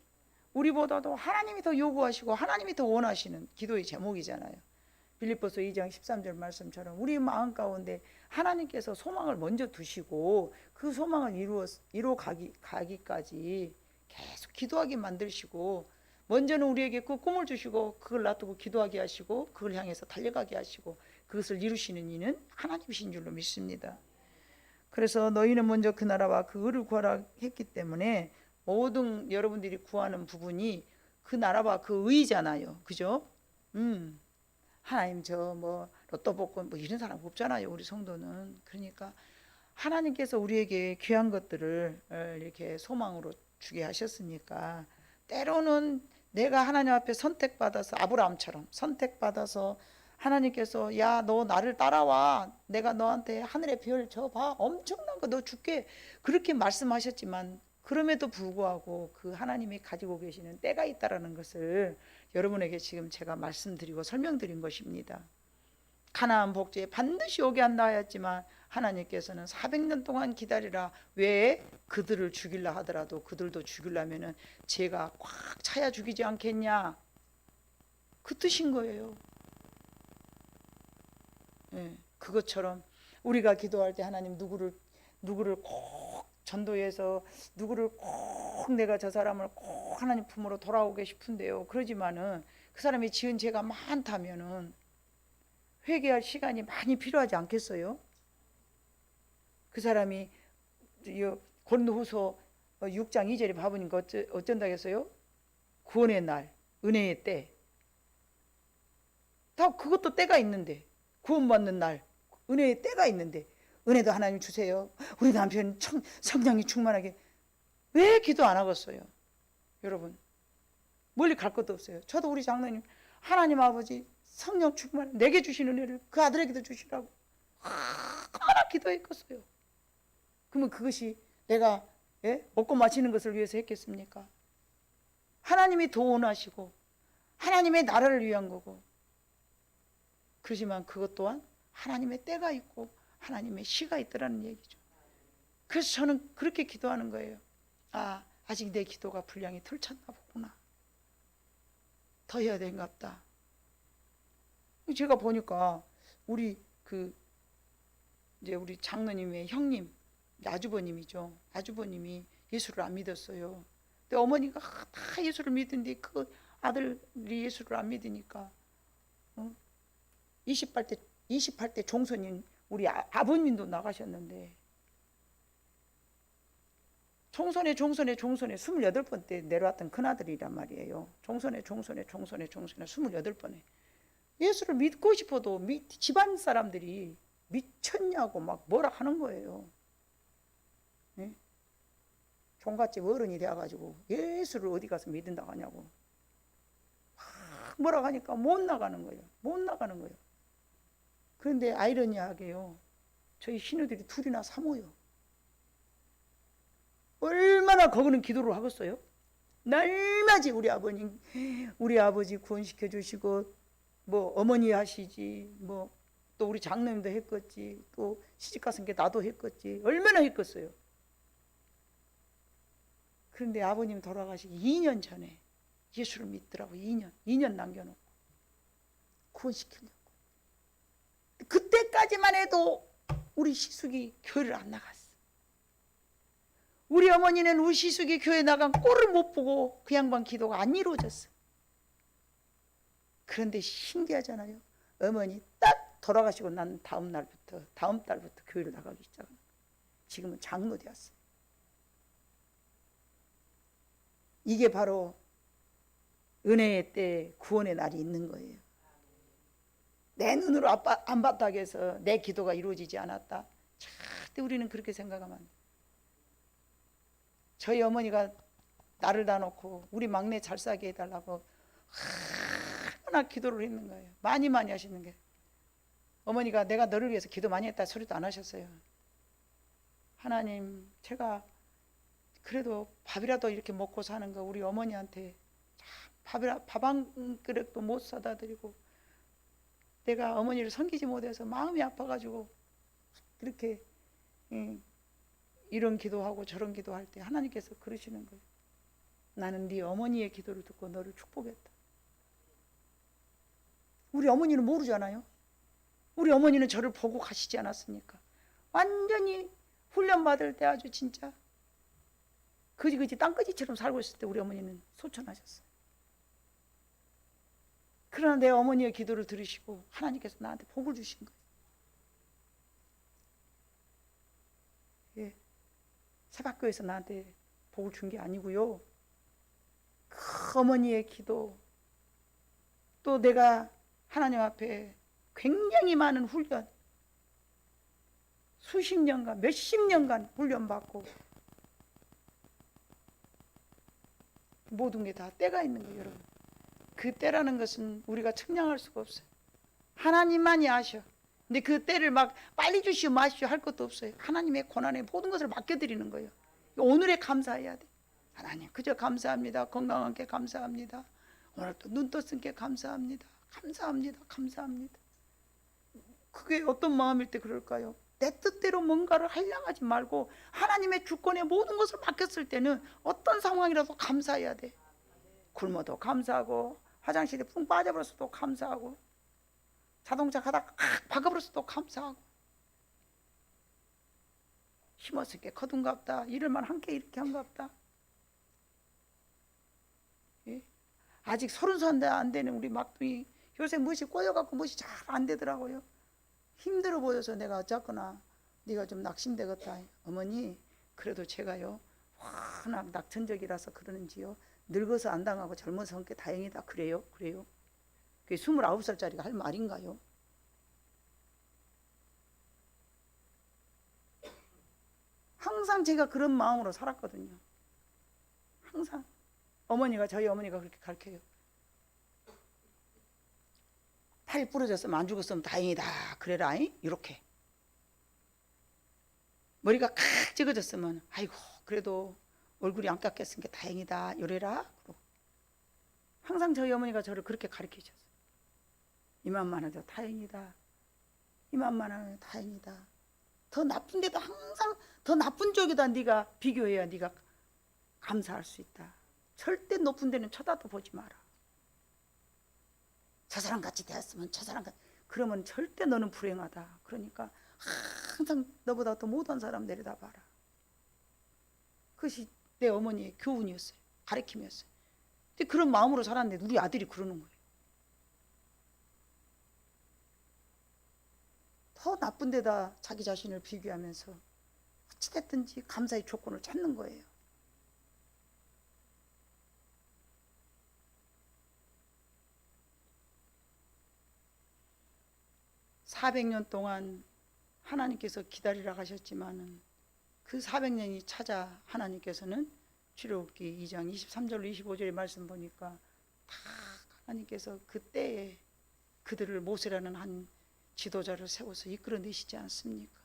우리보다도 하나님이 더 요구하시고 하나님이 더 원하시는 기도의 제목이잖아요. 빌립보서 2장 13절 말씀처럼 우리 마음 가운데 하나님께서 소망을 먼저 두시고 그 소망을 이루어 가기까지 계속 기도하게 만드시고 먼저는 우리에게 그 꿈을 주시고 그걸 놔두고 기도하게 하시고 그걸 향해서 달려가게 하시고 그것을 이루시는 이는 하나님이신 줄로 믿습니다. 그래서 너희는 먼저 그 나라와 그 의를 구하라 했기 때문에 모든 여러분들이 구하는 부분이 그 나라와 그 의잖아요. 그죠? 하나님 저 뭐 로또 복권 뭐 이런 사람 없잖아요. 우리 성도는. 그러니까 하나님께서 우리에게 귀한 것들을 이렇게 소망으로 주게 하셨으니까 때로는 내가 하나님 앞에 선택받아서 아브라함처럼 선택받아서 하나님께서 야 너 나를 따라와 내가 너한테 하늘의 별 줘봐 엄청난 거 너 줄게 그렇게 말씀하셨지만 그럼에도 불구하고 그 하나님이 가지고 계시는 때가 있다라는 것을 여러분에게 지금 제가 말씀드리고 설명드린 것입니다. 가나안 복지에 반드시 오게 한다 하였지만 하나님께서는 400년 동안 기다리라. 왜? 그들을 죽이려 하더라도 그들도 죽이려면은 제가 꽉 차야 죽이지 않겠냐 그 뜻인 거예요. 예, 그것처럼 우리가 기도할 때 하나님 누구를 꼭 전도해서 누구를 꼭 내가 저 사람을 꼭 하나님 품으로 돌아오게 싶은데요. 그러지만은 그 사람이 지은 죄가 많다면은 회개할 시간이 많이 필요하지 않겠어요? 그 사람이 고린도후서 6장 2절에 봐보니까 어쩐다겠어요? 구원의 날, 은혜의 때. 다 그것도 때가 있는데 구원받는 날, 은혜의 때가 있는데 은혜도 하나님 주세요. 우리 남편 성령이 충만하게 왜 기도 안 하겠어요? 여러분 멀리 갈 것도 없어요. 저도 우리 장로님 하나님 아버지 성령 충만 내게 주신 은혜를 그 아들에게도 주시라고 얼마나 기도했겠어요. 그러면 그것이 내가 먹고 마시는 것을 위해서 했겠습니까? 하나님이 더 원하시고 하나님의 나라를 위한 거고 그렇지만 그것 또한 하나님의 때가 있고 하나님의 시가 있더라는 얘기죠. 그래서 저는 그렇게 기도하는 거예요. 아직 내 기도가 분량이 덜 찼나 보구나. 더 해야 되는갑다. 제가 보니까 우리 이제 우리 장로님의 형님, 아주버님이죠. 아주버님이 예수를 안 믿었어요. 근데 어머니가 다 예수를 믿는데 그 아들이 예수를 안 믿으니까 28대 종선인 우리 아버님도 나가셨는데 종선에 28번 때 내려왔던 큰아들이란 말이에요. 종선에 28번에 예수를 믿고 싶어도 집안 사람들이 미쳤냐고 막 뭐라 하는 거예요. 네? 종갓집 어른이 돼가지고 예수를 어디 가서 믿는다고 하냐고 막 뭐라 하니까 못 나가는 거예요. 그런데 아이러니하게요. 저희 신우들이 둘이나 사모요. 얼마나 거기는 기도를 하겠어요? 날마지 우리 아버님, 우리 아버지 구원시켜 주시고 뭐 어머니 하시지 뭐 또 우리 장로님도 했겠지 또 시집가신 게 나도 했겠지 얼마나 했겠어요. 그런데 아버님 돌아가시기 2년 전에 예수를 믿더라고. 2년 남겨놓고 구원시키려고. 그때까지만 해도 우리 시숙이 교회를 안 나갔어. 우리 어머니는 우리 시숙이 교회 나간 꼴을 못 보고 그 양반 기도가 안 이루어졌어. 그런데 신기하잖아요. 어머니 딱 돌아가시고 난 다음 달부터 교회를 나가기 시작합니다. 지금은 장로 되었어요. 이게 바로 은혜의 때 구원의 날이 있는 거예요. 내 눈으로 안 봤다고 해서 내 기도가 이루어지지 않았다. 절대 우리는 그렇게 생각하면 안 돼. 저희 어머니가 나를 다 놓고 우리 막내 잘 살게 해달라고 얼마나 기도를 했는 거예요. 많이 하시는 게. 어머니가 내가 너를 위해서 기도 많이 했다 소리도 안 하셨어요. 하나님, 제가 그래도 밥이라도 이렇게 먹고 사는 거 우리 어머니한테 밥 한 그릇도 못 사다 드리고 내가 어머니를 섬기지 못해서 마음이 아파가지고 그렇게 이런 기도하고 저런 기도할 때 하나님께서 그러시는 거예요. 나는 네 어머니의 기도를 듣고 너를 축복했다. 우리 어머니는 모르잖아요. 우리 어머니는 저를 보고 가시지 않았습니까? 완전히 훈련받을 때 아주 진짜 그지 땅거지처럼 살고 있을 때 우리 어머니는 소천하셨어요. 그러나 내 어머니의 기도를 들으시고 하나님께서 나한테 복을 주신 거예요. 예, 새박교에서 나한테 복을 준 게 아니고요. 그 어머니의 기도, 또 내가 하나님 앞에 굉장히 많은 훈련, 수십 년간, 몇십 년간 훈련받고 모든 게 다 때가 있는 거예요, 여러분. 그 때라는 것은 우리가 측량할 수가 없어요. 하나님만이 아셔. 근데 그 때를 막 빨리 주시오 마시오 할 것도 없어요. 하나님의 고난에 모든 것을 맡겨드리는 거예요. 오늘에 감사해야 돼. 하나님 그저 감사합니다. 건강한 게 감사합니다. 오늘 또 눈 떴은 게 감사합니다. 감사합니다. 그게 어떤 마음일 때 그럴까요? 내 뜻대로 뭔가를 하려고 하지 말고 하나님의 주권에 모든 것을 맡겼을 때는 어떤 상황이라도 감사해야 돼. 굶어도 감사하고 화장실에 푹 빠져버렸어도 감사하고 자동차 가다가 박아버렸어도 감사하고 힘었을 게 거둔갑다. 이럴만 한 게 이렇게 한갑다. 예? 아직 30살 안 되는 우리 막둥이 요새 무엇이 꼬여갖고 무엇이 잘 안 되더라고요. 힘들어 보여서 내가 어쨌거나 네가 좀 낙심되겠다. 어머니 그래도 제가요 워낙 낙천적이라서 그러는지요 늙어서 안 당하고 젊어서 한 게 다행이다. 그래요? 그게 29살짜리가 할 말인가요? 항상 제가 그런 마음으로 살았거든요. 항상 저희 어머니가 그렇게 가르쳐요. 팔이 부러졌으면 안 죽었으면 다행이다 그래라. 이렇게 머리가 칵 찌그졌으면 아이고 그래도 얼굴이 안 깎였으니까 다행이다 이래라. 항상 저희 어머니가 저를 그렇게 가르치셨어요. 이만만 하죠 다행이다. 이만만 하면 다행이다. 더 나쁜데도 항상 더 나쁜 쪽에다 네가 비교해야 네가 감사할 수 있다. 절대 높은 데는 쳐다도 보지 마라. 저 사람 같이 되었으면 저 사람 같이 그러면 절대 너는 불행하다. 그러니까 항상 너보다 더 못한 사람 내려다봐라. 그것이 내 어머니의 교훈이었어요. 가르침이었어요. 근데 그런 마음으로 살았는데 우리 아들이 그러는 거예요. 더 나쁜 데다 자기 자신을 비교하면서 어찌됐든지 감사의 조건을 찾는 거예요. (400년) 동안 하나님께서 기다리라 하셨지만은 그 400년이 찾아 하나님께서는 출애굽기 2장 23절 25절의 말씀 보니까 다 하나님께서 그때에 그들을 모세라는 한 지도자를 세워서 이끌어내시지 않습니까?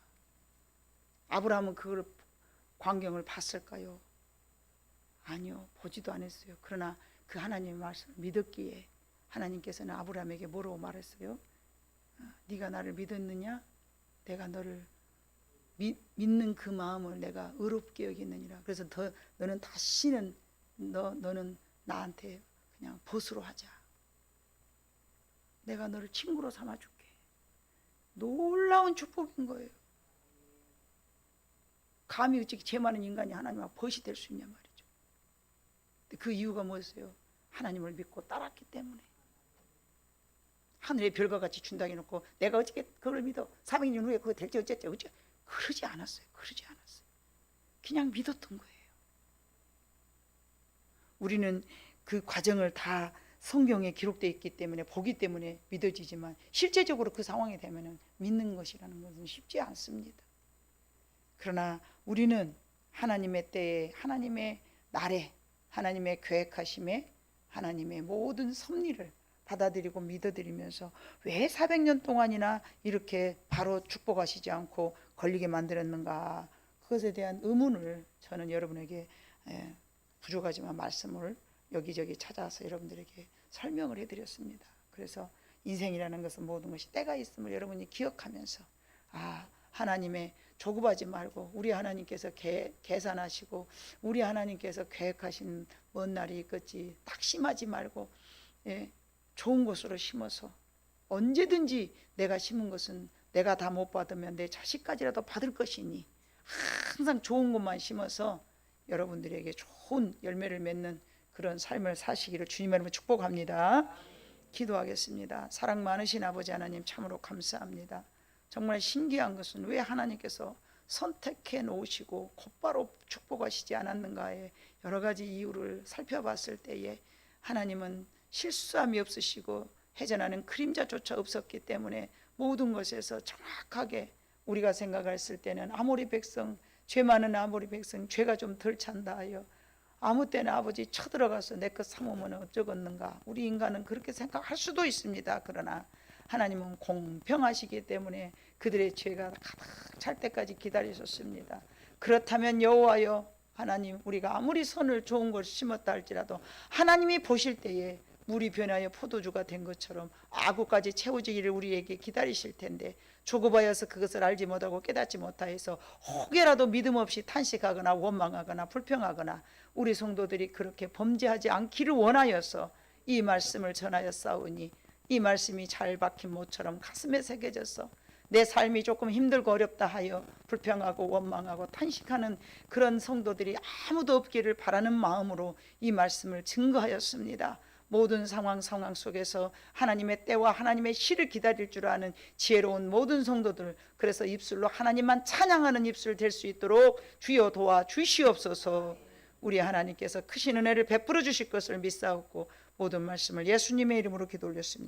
아브라함은 그걸 광경을 봤을까요? 아니요, 보지도 않았어요. 그러나 그 하나님의 말씀을 믿었기에 하나님께서는 아브라함에게 뭐라고 말했어요? 네가 나를 믿었느냐? 내가 너를 믿는 그 마음을 내가 의롭게 여기느니라. 그래서 너는 다시는 너는 나한테 그냥 벗으로 하자. 내가 너를 친구로 삼아줄게. 놀라운 축복인 거예요. 감히 어찌 죄 많은 인간이 하나님 앞 벗이 될 수 있냐 말이죠. 그 이유가 뭐였어요? 하나님을 믿고 따랐기 때문에. 하늘의 별과 같이 준다고 해놓고 내가 어떻게 그걸 믿어 400년 후에 그거 될지 어쩌죠 그러지 않았어요. 그냥 믿었던 거예요. 우리는 그 과정을 다 성경에 기록되어 있기 때문에 보기 때문에 믿어지지만 실제적으로 그 상황이 되면 믿는 것이라는 것은 쉽지 않습니다. 그러나 우리는 하나님의 때에 하나님의 날에 하나님의 계획하심에 하나님의 모든 섭리를 받아들이고 믿어드리면서 왜 400년 동안이나 이렇게 바로 축복하시지 않고 걸리게 만들었는가, 그것에 대한 의문을 저는 여러분에게 부족하지만 말씀을 여기저기 찾아서 여러분들에게 설명을 해드렸습니다. 그래서 인생이라는 것은 모든 것이 때가 있음을 여러분이 기억하면서 하나님의 조급하지 말고 우리 하나님께서 계산하시고 우리 하나님께서 계획하신 먼 날이 있겠지, 낙심하지 말고 좋은 곳으로 심어서 언제든지 내가 심은 것은 내가 다 못 받으면 내 자식까지라도 받을 것이니 항상 좋은 것만 심어서 여러분들에게 좋은 열매를 맺는 그런 삶을 사시기를 주님의 이름으로 축복합니다. 기도하겠습니다. 사랑 많으신 아버지 하나님, 참으로 감사합니다. 정말 신기한 것은 왜 하나님께서 선택해 놓으시고 곧바로 축복하시지 않았는가에 여러 가지 이유를 살펴봤을 때에 하나님은 실수함이 없으시고 해전하는 그림자조차 없었기 때문에 모든 것에서 정확하게 우리가 생각했을 때는 아모리 백성, 죄 많은 아모리 백성 죄가 좀 덜 찬다 하여 아무 때나 아버지 쳐들어가서 내 것 삼으면 어쩌겠는가, 우리 인간은 그렇게 생각할 수도 있습니다. 그러나 하나님은 공평하시기 때문에 그들의 죄가 가득 찰 때까지 기다리셨습니다. 그렇다면 여호와여 하나님, 우리가 아무리 선을 좋은 걸 심었다 할지라도 하나님이 보실 때에 물이 변하여 포도주가 된 것처럼 아구까지 채워지기를 우리에게 기다리실 텐데 조급하여서 그것을 알지 못하고 깨닫지 못하여서 혹여라도 믿음 없이 탄식하거나 원망하거나 불평하거나 우리 성도들이 그렇게 범죄하지 않기를 원하여서 이 말씀을 전하였사오니 이 말씀이 잘 박힌 못처럼 가슴에 새겨져서 내 삶이 조금 힘들고 어렵다 하여 불평하고 원망하고 탄식하는 그런 성도들이 아무도 없기를 바라는 마음으로 이 말씀을 증거하였습니다. 모든 상황 속에서 하나님의 때와 하나님의 시를 기다릴 줄 아는 지혜로운 모든 성도들, 그래서 입술로 하나님만 찬양하는 입술 될 수 있도록 주여 도와 주시옵소서. 우리 하나님께서 크신 은혜를 베풀어 주실 것을 믿사옵고 모든 말씀을 예수님의 이름으로 기도 올렸습니다.